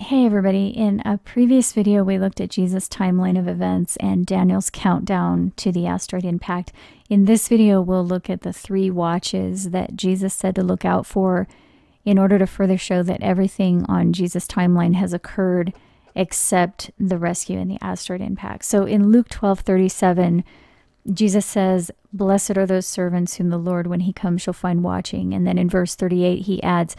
Hey everybody, in a previous video we looked at Jesus' timeline of events and Daniel's countdown to the asteroid impact. In this video we'll look at the 3 watches that Jesus said to look out for in order to further show that everything on Jesus' timeline has occurred except the rescue and the asteroid impact. So in Luke 12:37, Jesus says, "Blessed are those servants whom the Lord when he comes shall find watching." And then in verse 38 he adds,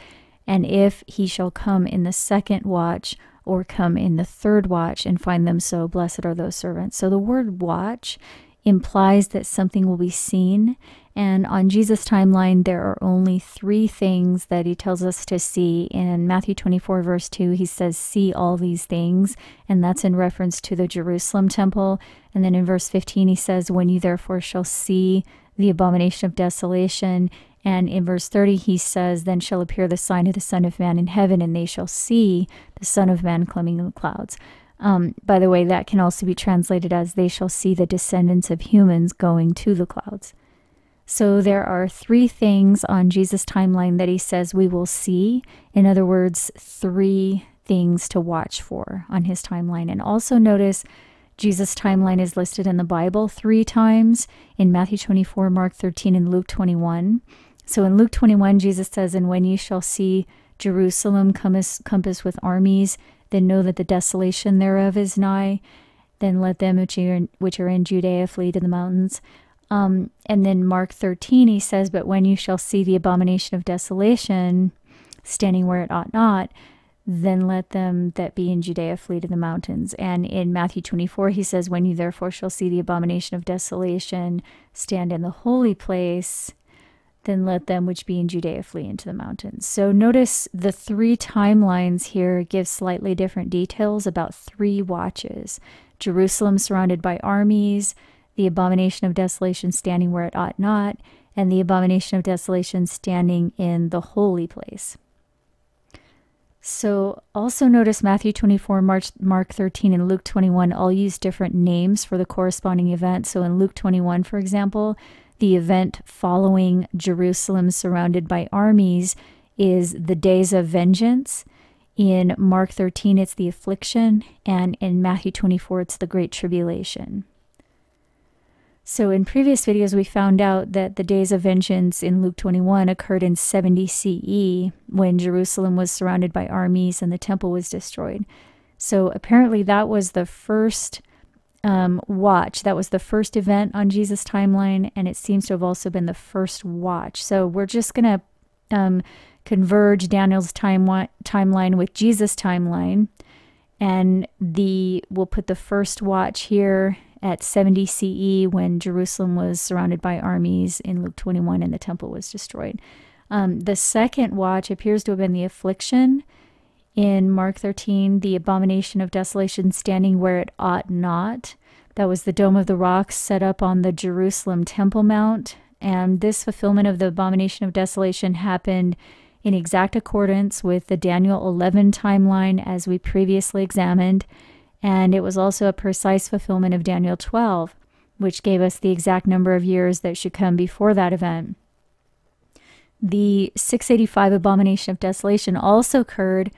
"And if he shall come in the 2nd watch or come in the 3rd watch and find them so, blessed are those servants." So the word watch implies that something will be seen. And on Jesus' timeline, there are only 3 things that he tells us to see. In Matthew 24, verse 2, he says, "See all these things." And that's in reference to the Jerusalem temple. And then in verse 15, he says, "When you therefore shall see the abomination of desolation." And in verse 30, he says, "Then shall appear the sign of the Son of Man in heaven, and they shall see the Son of Man coming in the clouds." By the way, that can also be translated as, "They shall see the descendants of humans going to the clouds." So there are 3 things on Jesus' timeline that he says we will see. In other words, 3 things to watch for on his timeline. And also notice Jesus' timeline is listed in the Bible 3 times, in Matthew 24, Mark 13, and Luke 21. So in Luke 21, Jesus says, "And when you shall see Jerusalem compassed with armies, then know that the desolation thereof is nigh. Then let them which are in Judea flee to the mountains." And then Mark 13, he says, "But when you shall see the abomination of desolation standing where it ought not, then let them that be in Judea flee to the mountains." And in Matthew 24, he says, "When you therefore shall see the abomination of desolation stand in the holy place, then let them which be in Judea flee into the mountains." So notice the 3 timelines here give slightly different details about 3 watches. Jerusalem surrounded by armies, the abomination of desolation standing where it ought not, and the abomination of desolation standing in the holy place. So also notice Matthew 24, Mark 13, and Luke 21 all use different names for the corresponding event. So in Luke 21, for example, the event following Jerusalem surrounded by armies is the days of vengeance. In Mark 13, it's the affliction. And in Matthew 24, it's the great tribulation. So in previous videos, we found out that the days of vengeance in Luke 21 occurred in 70 CE when Jerusalem was surrounded by armies and the temple was destroyed. So apparently that was the first watch. That was the first event on Jesus' timeline, and it seems to have also been the first watch. So we're just going to converge Daniel's timeline with Jesus' timeline, and we'll put the first watch here at 70 CE when Jerusalem was surrounded by armies in Luke 21 and the temple was destroyed. The 2nd watch appears to have been the affliction in Mark 13, the abomination of desolation standing where it ought not. That was the Dome of the Rock set up on the Jerusalem Temple Mount. And this fulfillment of the abomination of desolation happened in exact accordance with the Daniel 11 timeline as we previously examined. And it was also a precise fulfillment of Daniel 12, which gave us the exact number of years that should come before that event. The 685 abomination of desolation also occurred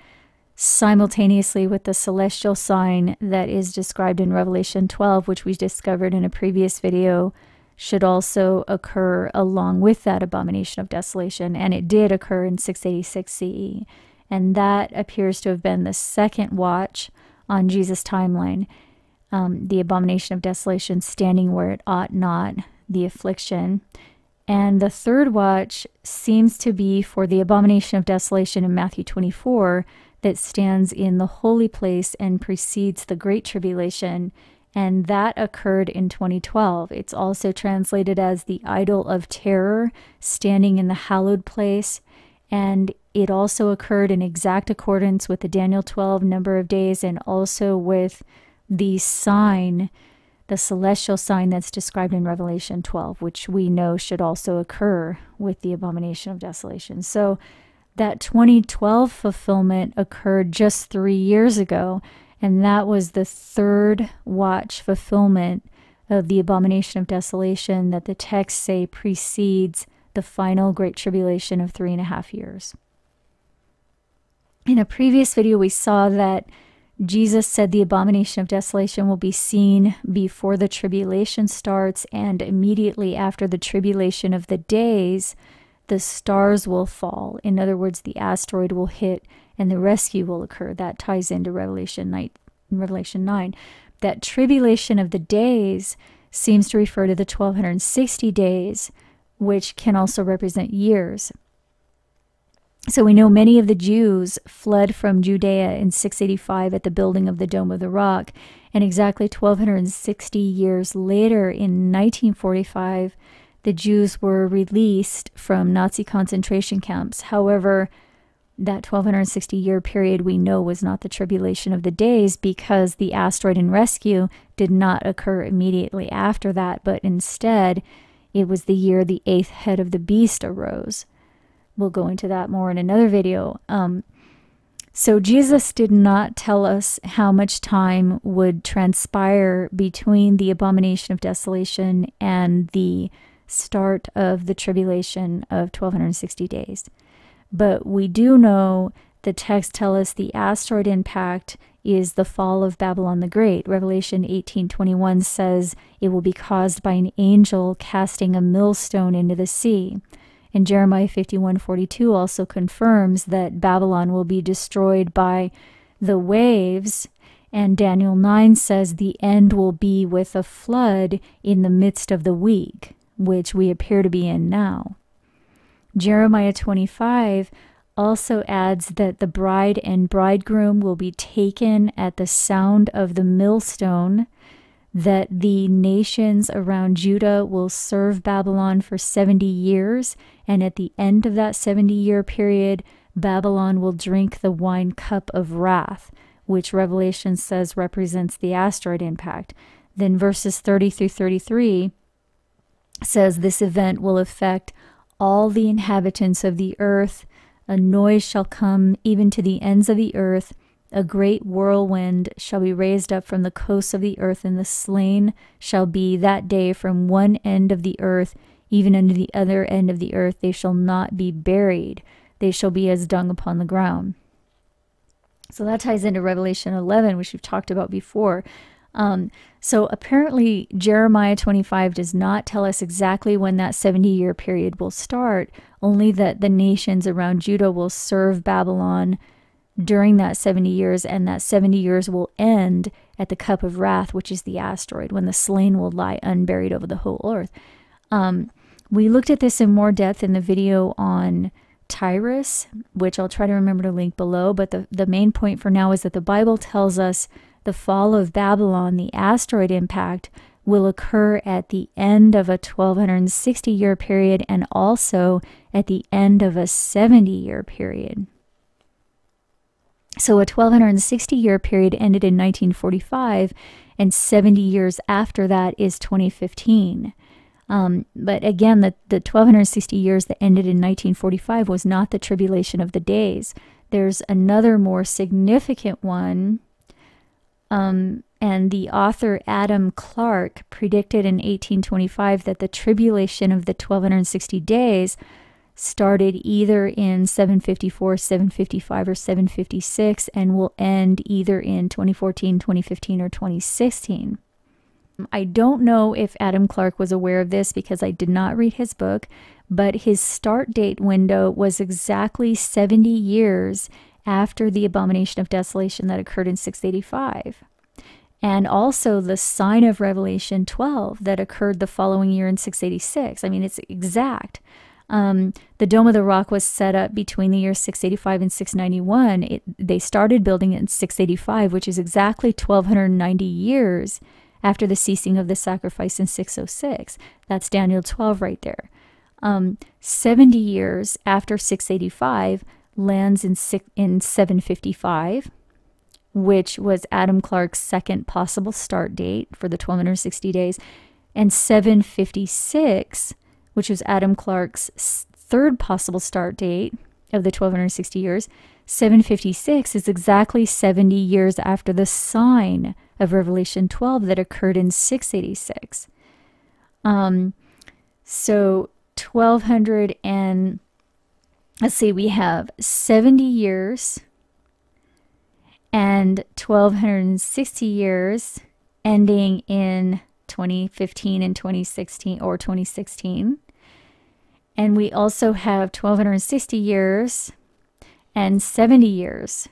simultaneously with the celestial sign that is described in Revelation 12, which we discovered in a previous video, should also occur along with that abomination of desolation. And it did occur in 686 CE. And that appears to have been the 2nd watch on Jesus' timeline, the abomination of desolation standing where it ought not, the affliction. And the 3rd watch seems to be for the abomination of desolation in Matthew 24 that stands in the holy place and precedes the great tribulation, and that occurred in 2012. It's also translated as the idol of terror standing in the hallowed place, and it also occurred in exact accordance with the Daniel 12 number of days and also with the sign, the celestial sign that's described in Revelation 12, which we know should also occur with the abomination of desolation. So that 2012 fulfillment occurred just 3 years ago, and that was the 3rd watch fulfillment of the abomination of desolation that the texts say precedes the final great tribulation of 3.5 years. In a previous video, we saw that Jesus said the abomination of desolation will be seen before the tribulation starts, and immediately after the tribulation of the days, the stars will fall. In other words, the asteroid will hit and the rescue will occur. That ties into Revelation 9. That tribulation of the days seems to refer to the 1260 days, which can also represent years. So we know many of the Jews fled from Judea in 685 at the building of the Dome of the Rock, and exactly 1260 years later, in 1945, the Jews were released from Nazi concentration camps. However, that 1260-year period we know was not the tribulation of the days, because the asteroid and rescue did not occur immediately after that, but instead it was the year the 8th head of the beast arose. We'll go into that more in another video. So Jesus did not tell us how much time would transpire between the abomination of desolation and the start of the tribulation of 1260 days. But we do know the texts tell us the asteroid impact is the fall of Babylon the Great. Revelation 18:21 says it will be caused by an angel casting a millstone into the sea. And Jeremiah 51:42 also confirms that Babylon will be destroyed by the waves. And Daniel 9 says the end will be with a flood in the midst of the week, which we appear to be in now. Jeremiah 25 also adds that the bride and bridegroom will be taken at the sound of the millstone, that the nations around Judah will serve Babylon for 70 years, and at the end of that 70-year period, Babylon will drink the wine cup of wrath, which Revelation says represents the asteroid impact. Then verses 30 through 33 says this event will affect all the inhabitants of the earth. A noise shall come even to the ends of the earth. A great whirlwind shall be raised up from the coasts of the earth, and the slain shall be that day from one end of the earth even unto the other end of the earth. They shall not be buried. They shall be as dung upon the ground. So that ties into Revelation 11, which we've talked about before. So apparently Jeremiah 25 does not tell us exactly when that 70-year period will start, only that the nations around Judah will serve Babylon during that 70 years, and that 70 years will end at the cup of wrath, which is the asteroid, when the slain will lie unburied over the whole earth. We looked at this in more depth in the video on Tyrus, which I'll try to remember to link below, but the main point for now is that the Bible tells us the fall of Babylon, the asteroid impact, will occur at the end of a 1260-year period and also at the end of a 70-year period. So a 1260-year period ended in 1945, and 70 years after that is 2015. But again, the 1260 years that ended in 1945 was not the tribulation of the days. There's another more significant one, and the author Adam Clarke predicted in 1825 that the tribulation of the 1260 days started either in 754, 755, or 756, and will end either in 2014, 2015, or 2016. I don't know if Adam Clarke was aware of this because I did not read his book, but his start date window was exactly 70 years after the abomination of desolation that occurred in 685. And also the sign of Revelation 12 that occurred the following year in 686. I mean, it's exact. The Dome of the Rock was set up between the years 685 and 691. They started building it in 685, which is exactly 1290 years after the ceasing of the sacrifice in 606. That's Daniel 12 right there. 70 years after 685 lands in 755, which was Adam Clarke's second possible start date for the 1260 days, and 756, which was Adam Clarke's third possible start date of the 1260 years. 756 is exactly 70 years after the sign of Revelation 12 that occurred in 686. So 1200 and, let's see, we have 70 years and 1260 years ending in 2015 and 2016 or 2016. And we also have 1260 years and 70 years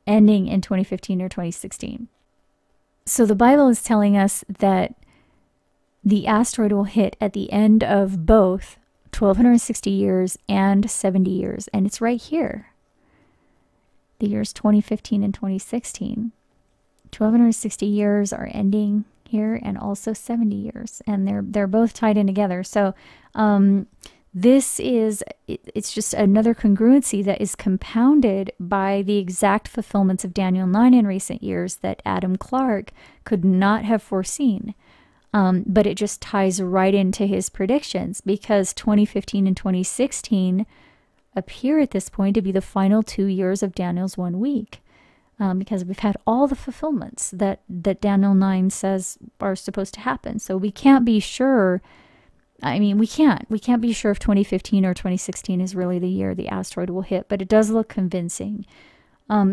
ending in 2015 or 2016. So the Bible is telling us that the asteroid will hit at the end of both 1260 years and 70 years. And it's right here. The years 2015 and 2016. 1260 years are ending here, and also 70 years. And they're both tied in together. So this is, it's just another congruency that is compounded by the exact fulfillments of Daniel 9 in recent years that Adam Clarke could not have foreseen. But it just ties right into his predictions, because 2015 and 2016 appear at this point to be the final 2 years of Daniel's 1 week. Because we've had all the fulfillments that Daniel 9 says are supposed to happen. So we can't be sure. I mean, we can't be sure if 2015 or 2016 is really the year the asteroid will hit, but it does look convincing.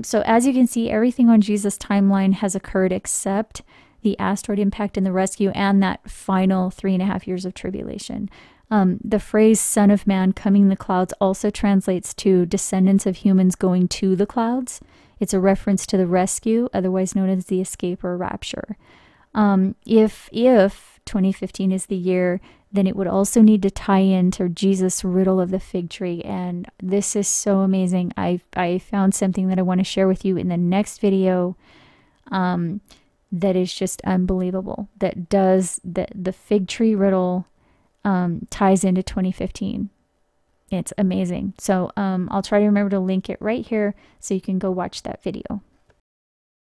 So as you can see, everything on Jesus' timeline has occurred except the asteroid impact and the rescue and that final 3.5 years of tribulation. The phrase Son of Man coming in the clouds also translates to descendants of humans going to the clouds. It's a reference to the rescue, otherwise known as the escape or rapture. If 2015 is the year, then it would also need to tie into Jesus' riddle of the fig tree. And this is so amazing. I found something that I want to share with you in the next video that is just unbelievable. That does the fig tree riddle ties into 2015. It's amazing. So I'll try to remember to link it right here so you can go watch that video.